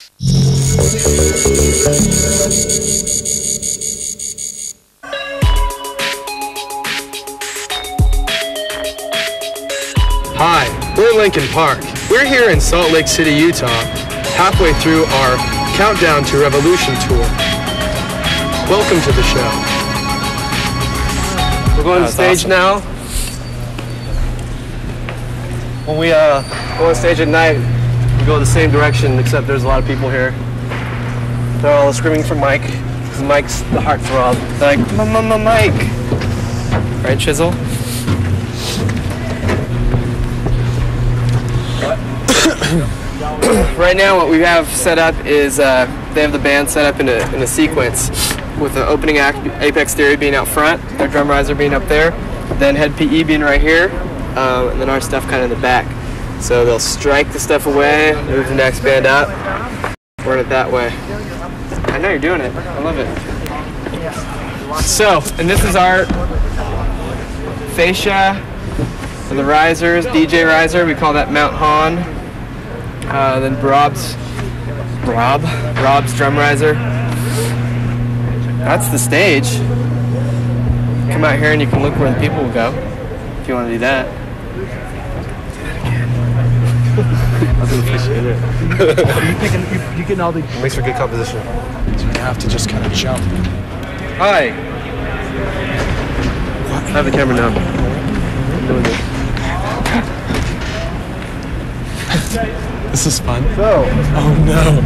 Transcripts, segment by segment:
Hi, we're Linkin Park. We're here in Salt Lake City, Utah, halfway through our Countdown to Revolution tour. Welcome to the show. We're going to stage now. When we go on stage at night, we go the same direction, except there's a lot of people here. They're all screaming for Mike, because Mike's the heartthrob. They're like, Mike! Right, Chisel? Right now, what we have set up is they have the band set up in a sequence with the opening act, Apex Theory, being out front, their drum riser being up there, then Head PE being right here, and then our stuff kind of in the back. So they'll strike the stuff away, move the next band up, run it that way. I know you're doing it. I love it. So, and this is our fascia for the risers, DJ riser. We call that Mount Hahn. Then Rob's drum riser. That's the stage. Come out here and you can look where the people will go if you want to do that. I was appreciate it. You getting all the... It makes for good composition. So you have to just kind of jump. Hi. I have the camera now. Doing this. This is fun. So. Oh no.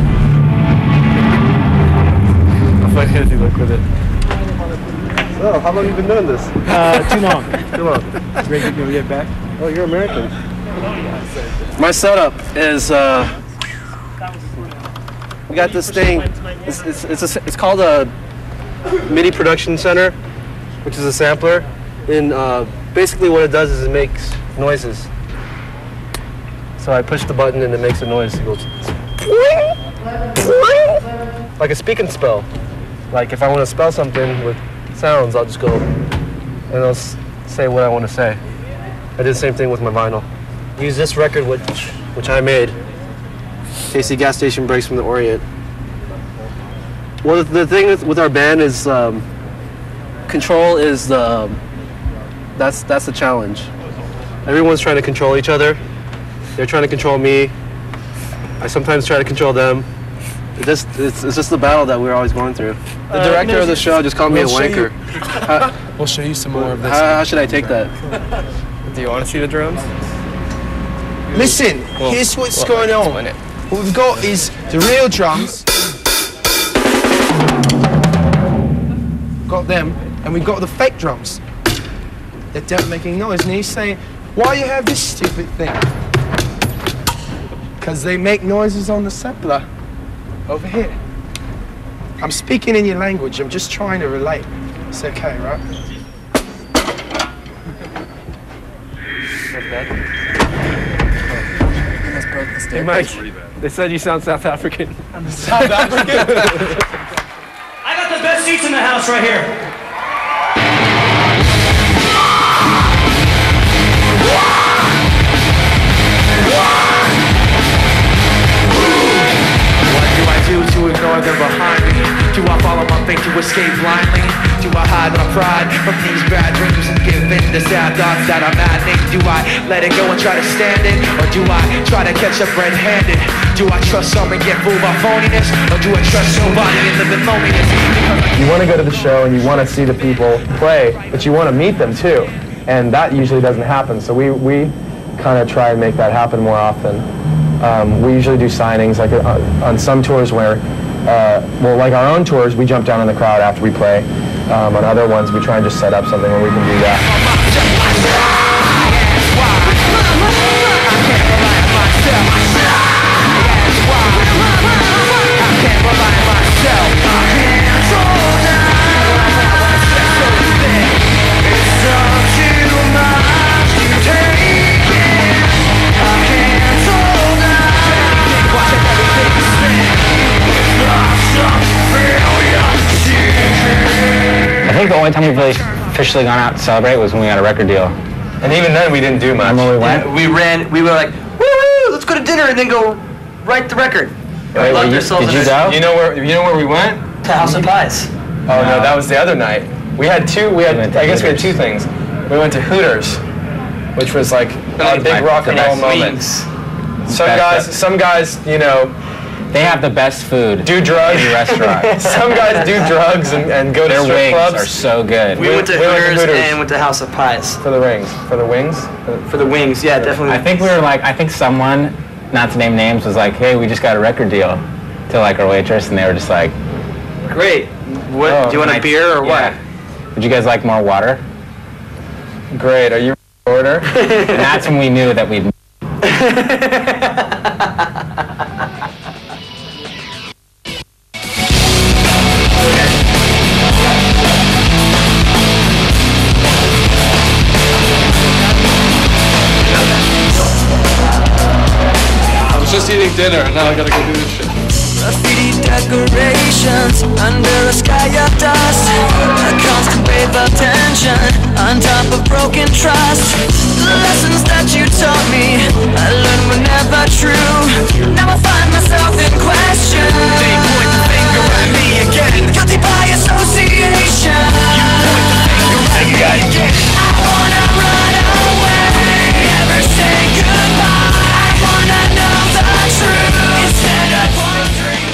How funny does he look with it? So, how long have you been doing this? Too long. Too long. Ready to get back? Oh, you're American. My setup is, we got this thing, it's called a MIDI production center, which is a sampler. And basically what it does is it makes noises. So I push the button and it makes a noise. It goes like a speak and spell. Like if I want to spell something with sounds, I'll just go and I'll say what I want to say. I did the same thing with my vinyl. Use this record which I made. Tasty Gas Station Breaks from the Orient. Well, the thing with our band is control is that's the challenge. Everyone's trying to control each other. They're trying to control me. I sometimes try to control them. It's just the battle that we're always going through. The director of the show just called me a wanker. We'll show you some more of this. How should I take that? Do you want to see the drums? Listen, here's what's going on. What we've got is the real drums. Got them, and we've got the fake drums. They don't make any noise. And he's saying, why you have this stupid thing? Because they make noises on the sampler over here. I'm speaking in your language. I'm just trying to relate. It's okay, right? Hey Mike, they said you sound South African. South African? I got the best seats in the house right here. What do I do to ignore them behind me? Do I follow my fate to escape blindly? Do I hide my pride from these bad dreams and give in to sad thoughts that are maddening? Do I let it go and try to stand it? Or do I try to catch up red-handed? Do I trust some and get fooled by phoniness? Or do I trust nobody and live in loneliness? You want to go to the show and you want to see the people play, but you want to meet them too. And that usually doesn't happen. So we kind of try and make that happen more often. We usually do signings like on some tours where, well, like our own tours, we jump down in the crowd after we play. On other ones, we try and just set up something where we can do that. I think the only time we've really officially gone out to celebrate was when we got a record deal. And even then, we didn't do much. When we went, We were like, woo, let's go to dinner and then go write the record. Wait, did you go? You know where we went? To House of Pies. Oh no, that was the other night. We had two. I guess we had two things. We went to Hooters, which was like a big rock and roll moment. Some guys, you know, they have the best food. Do drugs. In the restaurant. Some guys do drugs and go to strip wings clubs. Are so good. We went to Hooters and went to House of Pies. For the rings. For the wings? For the wings, yeah, definitely. I think someone, not to name names, was like, hey, we just got a record deal to like our waitress, and they were just like, great. What? Do you want a beer or what? Would you guys like more water? Great. Are you order? And that's when we knew that we'd. I was just eating dinner and now I gotta go do this shit. Graffiti decorations under a sky of dust. A constant wave of tension on top of broken trust. The lessons that you taught me, I learned were never true. Now I find myself in question. They point the finger at me again. Guilty by association. You point the finger at me again. I wanna run away, never say goodbye. I wanna know the truth instead of wondering.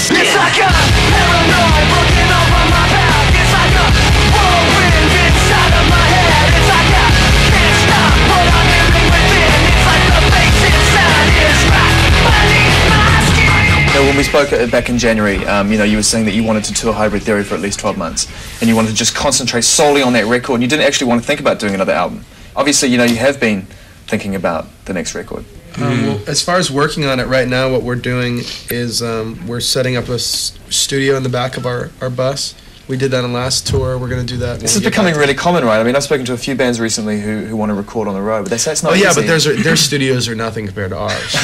It's like a paranoid looking over my back. It's like a whirlwind inside of my head. It's like I can't stop what I'm hearing within. It's like the face inside is right beneath my skin. You know, when we spoke back in January, you know, you were saying that you wanted to tour Hybrid Theory for at least 12 months, and you wanted to just concentrate solely on that record, and you didn't actually want to think about doing another album. Obviously, you know, you have been thinking about the next record. Well, as far as working on it right now, what we're doing is we're setting up a studio in the back of our bus. We did that on last tour. We're going to do that. This is becoming really common, right? I mean, I've spoken to a few bands recently who want to record on the road, but they say it's not easy. Oh, yeah, but their studios are nothing compared to ours.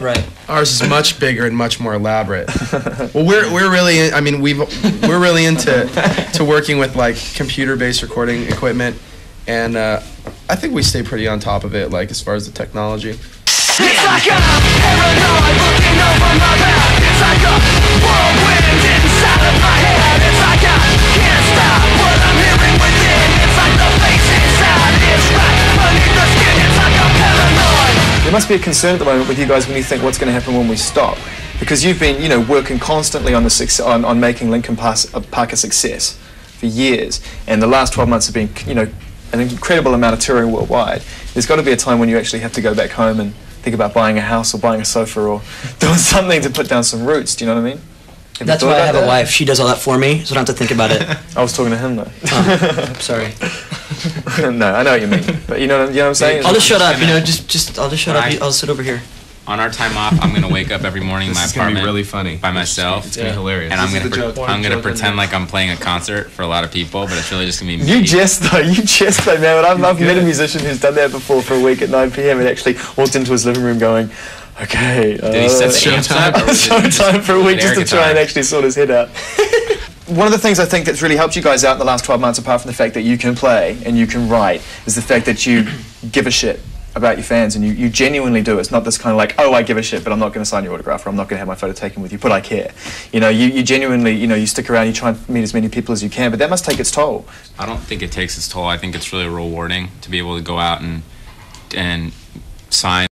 Right. Ours is much bigger and much more elaborate. Well, we're really, I mean, we're really into working with like computer-based recording equipment, and I think we stay pretty on top of it, like as far as the technology. It's like a paranoid looking over my back. It's like a whirlwind inside of my head. It's like I can't stop what I'm hearing within. It's like the face inside is right beneath the skin. It's like a paranoid. There must be a concern at the moment with you guys when you think what's going to happen when we stop, because you've been, you know, working constantly on on making Linkin Park a success for years, and the last 12 months have been, you know, an incredible amount of touring worldwide. There's got to be a time when you actually have to go back home and think about buying a house or buying a sofa or doing something to put down some roots. Do you know what I mean? That's why I have a wife. She does all that for me, so I don't have to think about it. I was talking to him though. Oh, sorry. No, I know what you mean, but you know what I'm saying. I'll just shut up. You know, just I'll just shut up. I'll sit over here. On our time off, I'm gonna wake up every morning in my apartment. Gonna be really funny. By myself. It's gonna be hilarious. And I'm gonna pretend like I'm playing a concert for a lot of people, but it's really just gonna be me. You jest though, man. I've met a musician who's done that before for a week at 9 p.m. and actually walked into his living room going, okay, did he set the amps up? Showtime for a week just to try and actually sort his head out. One of the things I think that's really helped you guys out in the last 12 months, apart from the fact that you can play and you can write, is the fact that you give a shit about your fans, and you genuinely do. It's not this kind of like, oh, I give a shit, but I'm not going to sign your autograph, or I'm not going to have my photo taken with you, but I care. You know, you genuinely, you know, you stick around, you try and meet as many people as you can, but that must take its toll. I don't think it takes its toll. I think it's really rewarding to be able to go out and sign